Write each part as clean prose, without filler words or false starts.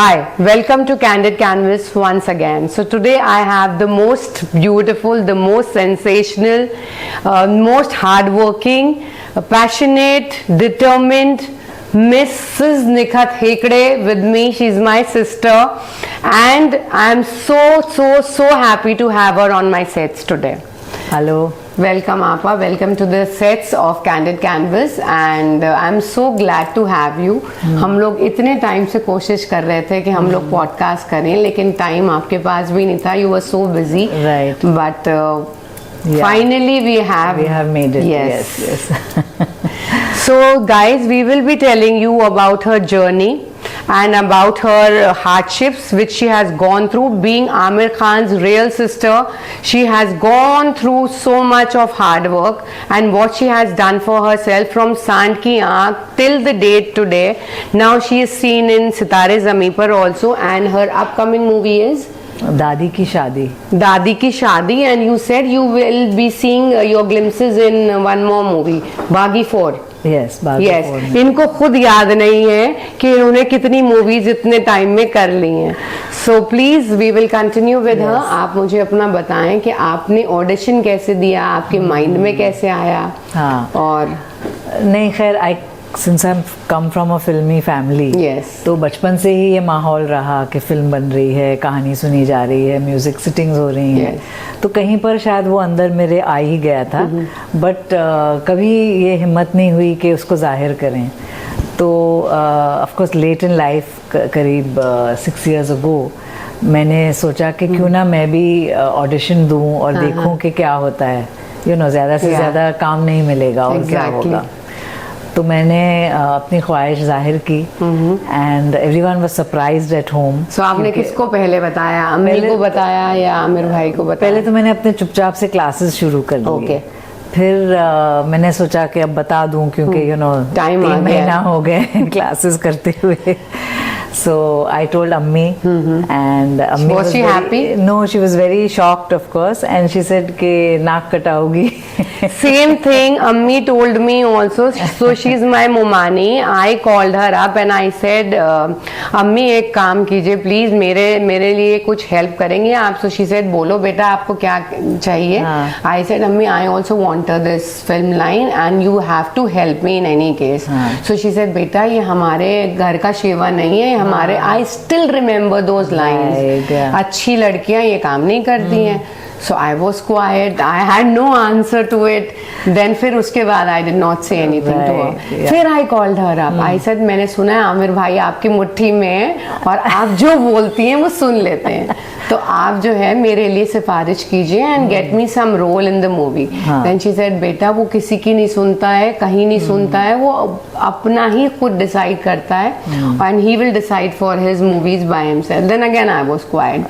Hi, welcome to Candid Canvas once again. So today I have the most beautiful, the most sensational, most hardworking, passionate, determined Mrs. Nikhat Hekde with me. She's my sister and I'm so happy to have her on my sets today. Hello. Welcome Apa, welcome to the sets of Candid Canvas and I'm so glad to have you. हम लोग इतने time से कोशिश कर रहे थे कि हम लोग पॉडकास्ट करें लेकिन टाइम आपके पास भी नहीं था. You were so busy. Right. But finally we have made it. Yes. Yes. So guys, we will be telling you about her journey and about her hardships which she has gone through. Being Aamir Khan's real sister, she has gone through so much of hard work and what she has done for herself from Sand Ki Aankh till the date today. Now she is seen in Sitare Zameen Par also and her upcoming movie is Dadi Ki Shaadi. Dadi Ki Shaadi, and you said you will be seeing your glimpses in one more movie, Baghi 4. Yes, Baghi 4. इनको खुद याद नहीं है कि इन्होंने कितनी movies इतने time में कर ली हैं. So please we will continue with her. आप मुझे अपना बताएं कि आपने ऑडिशन कैसे दिया, आपके माइंड में कैसे आया. हाँ. और नहीं खैर, since I'm come from a filmy family, yes. तो बचपन से ही ये माहौल रहा कि फिल्म बन रही है, कहानी सुनी जा रही है, म्यूजिक सिटिंग्स हो रही हैं. तो कहीं पर शायद वो अंदर मेरे आ ही गया था. बट कभी ये हिम्मत नहीं हुई कि उसको जाहिर करें. तो of course late in life, करीब 6 years ago, मैंने सोचा कि क्यों ना मैं भी ऑडिशन दूं और देखूं कि क्या होता है. ज़्यादा से ज़्यादा काम नहीं मिलेगा और क्या होगा. तो मैंने अपनी ख्वाहिश जाहिर की and everyone was surprised at home. So आपने किसको पहले बताया, अम्मी को बताया या आमिर भाई को बताया? पहले तो मैंने अपने चुपचाप से क्लासेस शुरू कर दिए. Okay. फिर मैंने सोचा कि अब बता दूं क्योंकि टाइम 3 महीना हो गए क्लासेस करते हुए. So I told Ammi, and Ammi was she happy? No, she was very shocked, of course, and she said कि नाक कटाओगी. Same thing Ammi told me also. So she's my Momani. I called her up and I said, Ammi एक काम कीजिए please, मेरे लिए कुछ help करेंगे आप? So she said, बोलो बेटा आपको क्या चाहिए. I said, Ammi, I also want this film line and you have to help me in any case. So she said, बेटा ये हमारे घर का शेवा नहीं है, हमारे I still remember those lines. अच्छी लड़कियां ये काम नहीं करती हैं. So I was quiet. I had no answer to it. Then फिर उसके बाद I did not say anything to her. फिर I called her up. I said मैंने सुना है आमिर भाई आपकी मुट्ठी में है और आप जो बोलती हैं वो सुन लेते हैं. तो आप जो है मेरे लिए सिफारिश कीजिए and get me some role in the movie. Then she said बेटा वो किसी की नहीं सुनता है, कहीं नहीं सुनता है, वो अपना ही खुद डिसाइड करता है and he will decide for his movies by himself. Then again I was quiet.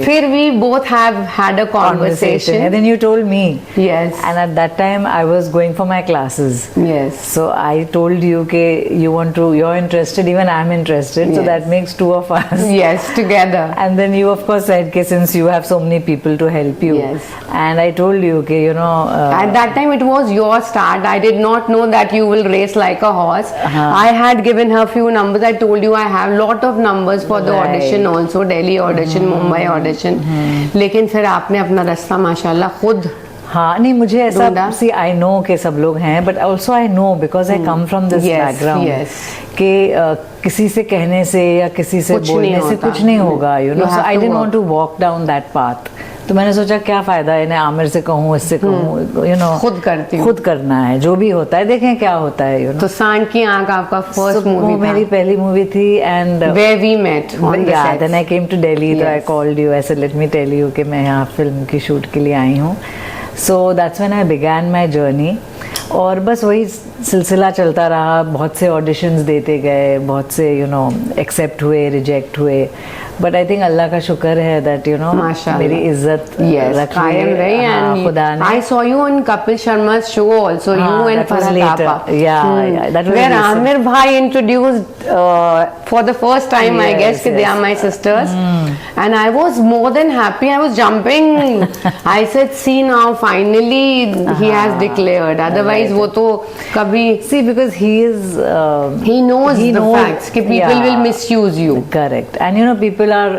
फिर we both have had a conversation. And then you told me. Yes. And at that time I was going for my classes. Yes. So I told you that you're interested, even I'm interested. Yes. So that makes 2 of us. Yes, together. And then you of course said that since you have so many people to help you. Yes. And I told you that at that time it was your start. I did not know that you will race like a horse. I had given her few numbers. I told you I have lot of numbers for the audition also, Delhi audition, Mumbai audition. लेकिन फिर आपने अपना रास्ता माशाल्लाह खुद. हाँ नहीं, मुझे ऐसा सी आई नो कि सब लोग हैं, but also I know because I come from this background कि किसी से कहने से या किसी से बोलने से कुछ नहीं होगा. So I didn't want to walk down that path. तो मैंने सोचा क्या फायदा है, इन्हें आमिर से कहूँ, इससे कहूँ, खुद करती हूँ, खुद करना है. जो भी होता है देखें क्या होता है. तो सांड की आंख आपका फर्स्ट मूवी, मेरी पहली मूवी थी. And where we met on the set. Then I came to Delhi. तो I called you. I said let me tell you कि मैं यहाँ फिल्म की शूट के लिए आई हूँ. So that's when I began my journey. और बस वही सिलसिला चलता रहा. बहुत से ऑडिशंस देते गए, बहुत से एक्सेप्ट हुए, रिजेक्ट हुए. बट आई थिंक अल्लाह का शुक्र है दैट मेरी इज्जत कायम रही. एंड खुदा ने, I saw you on Kapil Sharma show also, you and Farhad Apa, where Aamir Bhai introduced for the first time I guess कि they are my sisters. And I was more than happy. I was jumping. I said, see now, finally he has declared. Otherwise otherwise वो तो कभी See, because he is he knows the facts कि people will misuse you. Correct. And you know, people are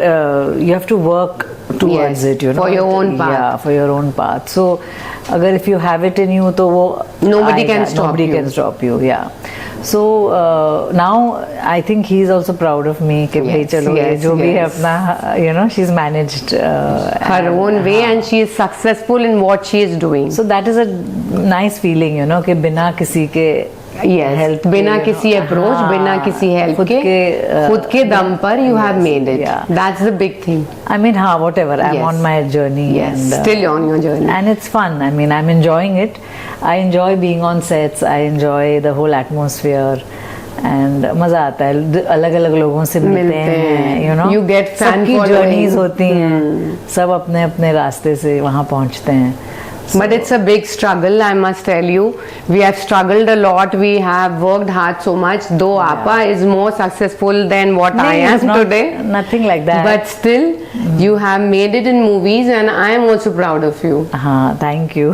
you have to work towards Yes, it, you know, for your own path. Yeah, for your own path. So अगर if you have it in you तो वो Nobody can stop nobody you. can stop you. Yeah. So now I think he is also proud of me कि भाई Yes, चलो ये yes, जो भी है yes. अपना, you know, she's managed her own way and she is successful in what she is doing. So that is a nice feeling, you know, कि बिना किसी के Yes, help बिना के, किसी अप्रोच, हाँ, बिना किसी हेल्प खुद के खुद के दम पर you have made it. yeah. That's the big thing. I mean, हाँ, whatever. I'm Yes. on my journey. Yes, and, still on your journey. And it's fun. I mean, I'm enjoying it. I enjoy being on sets. I enjoy the whole atmosphere. And मजा आता है, अलग अलग लोगों से मिलते हैं, you know, You get fan सबकी following. जर्नीज होती हैं, सब अपने अपने रास्ते से वहाँ पहुँचते हैं. But it's a big struggle, I must tell you. We have struggled a lot. We have worked hard so much. Though Appa is more successful than what I नहीं, it's am not- today. Nothing like that. But still, you have made it in movies, and I am also proud of you. हाँ, thank you.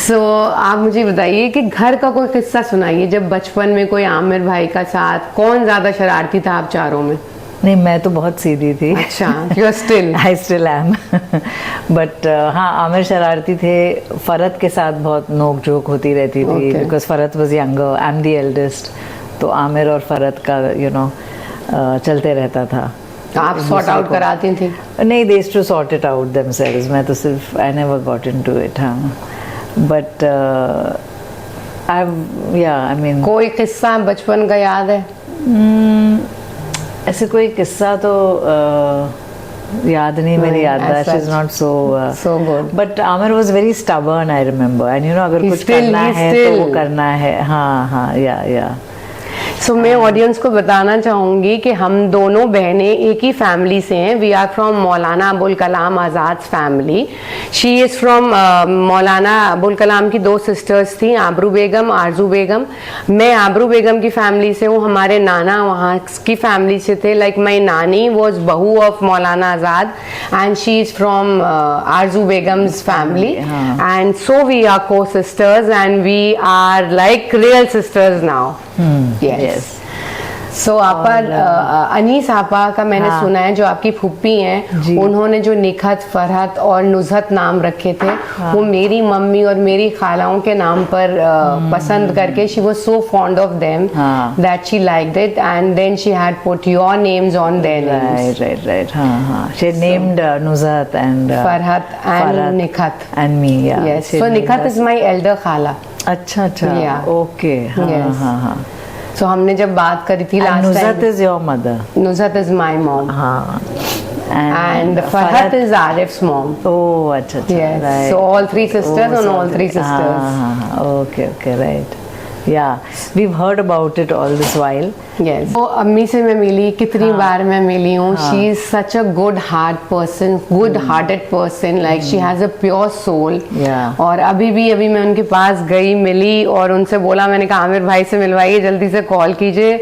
So, आप मुझे बताइए कि घर का कोई किस्सा सुनाइए जब बचपन में कोई आमिर भाई का साथ. कौन ज्यादा शरारती था आप चारों में? नहीं, मैं तो बहुत सीधी थी. अच्छा, you are still. I still am. But हाँ, आमिर शरारती थे. फरत के साथ बहुत नोक झोंक होती रहती थी. Okay. Because फरत was younger, I'm the eldest. तो आमिर और फरत का you know चलते रहता था. आप सॉर्ट आउट कराती थी? नहीं, they used to sort it out themselves. मैं तो सिर्फ I never got into it. हाँ. But I mean. कोई किस्सा बचपन का याद है? ऐसे कोई किस्सा तो याद नहीं, मेरी याददाश्त as is such. Not so So good. But Aamir was very stubborn, I remember. And you know, अगर He कुछ still- करना he है तो वो still- करना है. हाँ हाँ, या सो मैं ऑडियंस को बताना चाहूंगी कि हम दोनों बहनें एक ही फैमिली से हैं. We are from Maulana Abul Kalam Azad family. She is from Maulana Abul Kalam की दो सिस्टर्स थी, आबरू बेगम, आरजू बेगम. मैं आबरू बेगम की फैमिली से हूँ. हमारे नाना वहाँ की फैमिली से थे. लाइक माई नानी वॉज बहू of Maulana Azad and she is from Arzoo Begum's family. And so we are co sisters and we are like real sisters now. Yes. So Apa Anees आपा का मैंने हाँ. सुना है, जो आपकी फूफी हैं, जी. उन्होंने जो निखत, फरहत और नुजहत नाम रखे थे, वो मेरी मम्मी और मेरी खालाओं के नाम पर पसंद करके, she was so fond of them हाँ. That she liked it and then she had put your names on their names, right. हाँ. She named Nuzhat and Farhat and Nikhat. and me. Yeah. Yes, She so named Nikhat us. Is my elder खाला. अच्छा. Yeah. Okay. Yes. हाँ. So हमने जब बात करी थी And last Nuzhat time, is your mother. Nuzhat is my mom हाँ. and Farhat is Arif's mom. Oh, अच्छा. Yes. Right. So all three sisters and all three sisters. Okay, right. Yeah, we've heard about it all this while. Yes. वो अम्मी से मैं मिली, कितनी बार मैं मिली हूँ. She is such a good heart person, good hearted person. Like she has a pure soul. Yeah. और अभी मैं उनके पास गई, मिली और उनसे बोला, मैंने कहा आमिर भाई से मिलवाइए, जल्दी से कॉल कीजिए.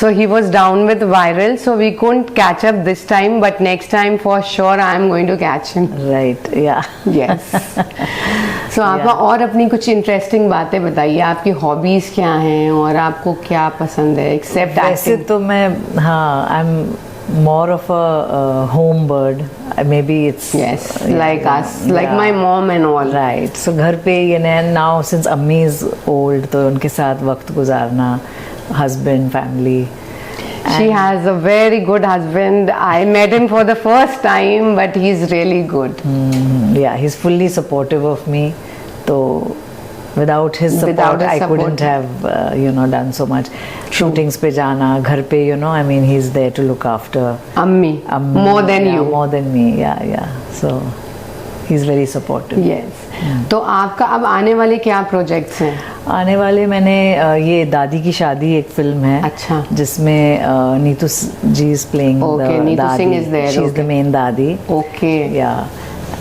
So he was down with viral, so we couldn't catch up this time, but next time for sure I am going to catch him. Right. Yeah. Yes. So आप और अपनी कुछ इंटरेस्टिंग बातें बताइए. आपकी हॉबीज क्या हैं और आपको क्या पसंद है एक्सेप्ट वैसे एक्टिंग? तो मैं I am more of a home bird. Maybe it's Yes, like us, like my mom and all. Right. So घर पे ये now since अम्मी is old, तो उनके साथ वक्त गुजारना, husband, family. She has a very good husband. I met him for the first time, but he's really good. Yeah, he's fully supportive of me. So without his support, Without his I support. couldn't have done so much. Shootings पे जाना, घर पे I mean he's there to look after. Ammi, more than yeah, you. more than me. Yeah. So he's very supportive. Yes. तो आपका अब आने वाले क्या प्रोजेक्ट्स हैं? आने वाले मैंने ये दादी की शादी एक फिल्म है. अच्छा. जिसमें नीतू जी is playing Okay, the Neetu दादी. Singh is there, She's okay. the main दादी. Okay. Yeah.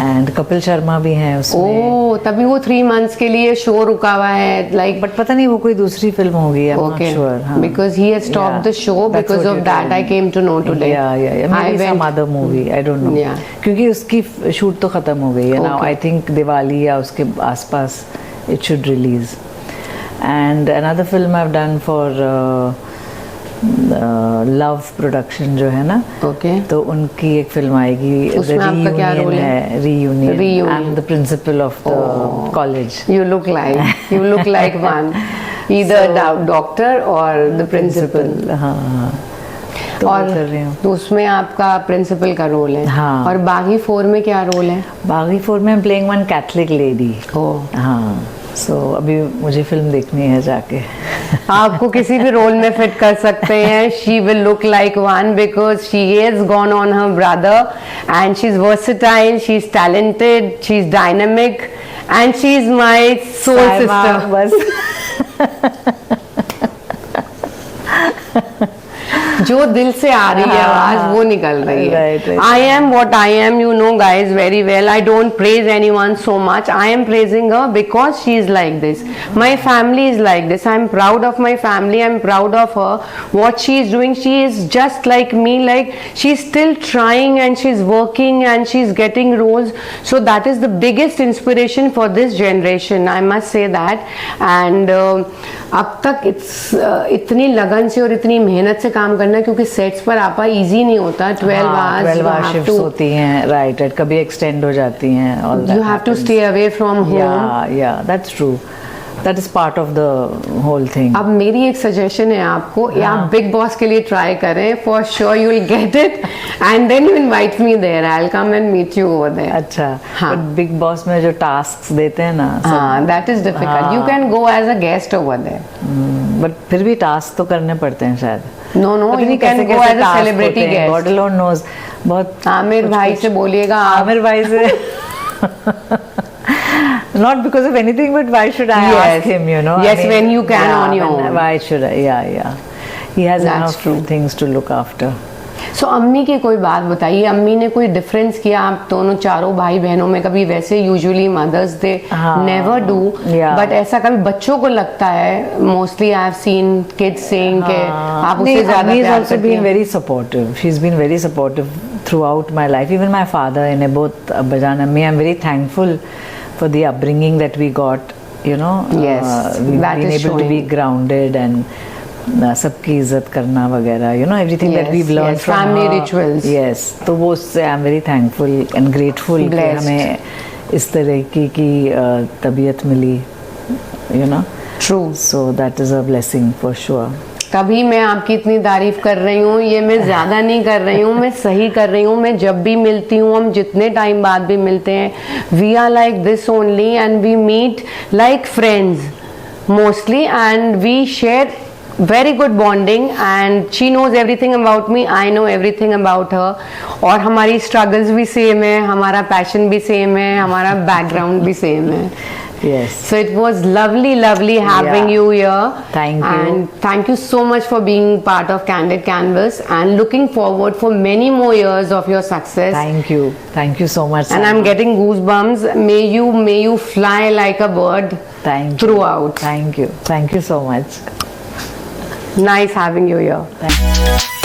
And Kapil Sharma भी हैं उसमें. ओह, तभी वो 3 months के लिए शो रुका हुआ है. Like, बट पता नहीं वो कोई दूसरी फिल्म होगी. I'm okay, not sure. हाँ. because he has stopped Yeah, the show. that's Because what of you that, told I me. came to know today. Yeah. I Maybe some went. other movie. I don't know. Yeah. क्योंकि उसकी shoot तो खत्म हो गई है. Now Okay. I think Diwali या उसके आसपास it should release. And another film I've done for love production जो है ना, Okay. तो उनकी एक फिल्म आएगी, उसमें आपका क्या रोल है? Reunion. Reunion. I am the principle of the college. You look like one, either doctor or the principal. हाँ, तो और वो कर रही हूँ। तो उसमें आपका प्रिंसिपल का रोल है। हाँ। और बागी 4 में क्या रोल है? बागी 4 में प्लेइंग वन कैथलिक लेडी। ओह। हाँ, सो अभी मुझे फिल्म देखनी है जाके। आपको किसी भी रोल में फिट कर सकते हैं। She will look like one because she is gone on her brother and she is versatile, she is talented, she is dynamic and she is my soul sister. बस जो दिल से आ रही है आवाज वो निकल रही है। Right. I am what I am, you know guys very well. I don't praise anyone so much, I am praising her because she is like this. My family is like this. I am proud of my family. I am proud of her. What she is doing, she is just like me. Like she is still trying and she is working and she is getting roles. So that is the biggest inspiration for this generation. I must say that. And अब तक इतनी लगन से और इतनी मेहनत से काम करना, क्योंकि सेट्स पर आपा इजी नहीं होता। 12 hours शिफ्ट्स होती हैं, राइट, कभी एक्सटेंड हो जाती हैं, all you have to stay away from home. या that's true, that is part of the whole thing. अब मेरी एक सजेशन है आपको, या आप बिग बॉस के लिए ट्राई करें, for sure you will get it and then you invite me there, I will come and meet you over there. अच्छा, हाँ। बट बिग बॉस में जो टास्क देते हैं ना, हाँ, that is difficult. You can go as a guest over there, but फिर भी टास्क तो करने पड़ते हैं शायद। नो नो, पता यू नहीं कैन कैसे गो कैसे एज अ task सेलिब्रिटी होते हैं, गेस्ट। God alone knows। बहुत आमिर भाई से बोलिएगा आप। आमिर भाई से not because of anything, but why should I Yes. ask him, you know? Yes, when you can on your when- own. Why should I? Yeah. He has That's enough true. things to look after. सो अम्मी की कोई बात बताइए, अम्मी ने कोई difference किया आप दोनों चारों भाई बहनों में? कभी वैसे usually mothers they never do, but ऐसा कभी बच्चों को लगता है? Mostly I have seen kids saying के आप उससे ज्यादा He's प्यार also करती been हैं। very supportive. She's been very supportive throughout my life. Even my father and both Abbajan and me, I'm very thankful for the upbringing that we got. You know, Yes, we've that been is able to be showing. grounded and सबकी इज्जत करना वगैरह, you know, everything that Yes, we've learned yes, from family her. rituals. Yes, तो वो उससे I'm very thankful and grateful कि Blessed. हमें इस तरह की तबीयत मिली, you know. True. So that is a blessing for sure. कभी मैं आपकी इतनी तारीफ कर रही हूँ, ये मैं ज्यादा नहीं कर रही हूँ, मैं सही कर रही हूँ। मैं जब भी मिलती हूँ, हम जितने टाइम बाद भी मिलते हैं, we are like this only and we meet like friends mostly and we share very good bonding and she knows everything about me, I know everything about her, और हमारी struggles भी same है, हमारा passion भी same है, हमारा background भी same है। Yes. So it was lovely having Yeah. you here. Thank you. And thank you so much for being part of Candid Canvas and looking forward for many more years of your success. Thank you so much. And I'm getting goosebumps. May you fly like a bird Thank you. throughout. Thank you so much. Nice having you here. Thank you.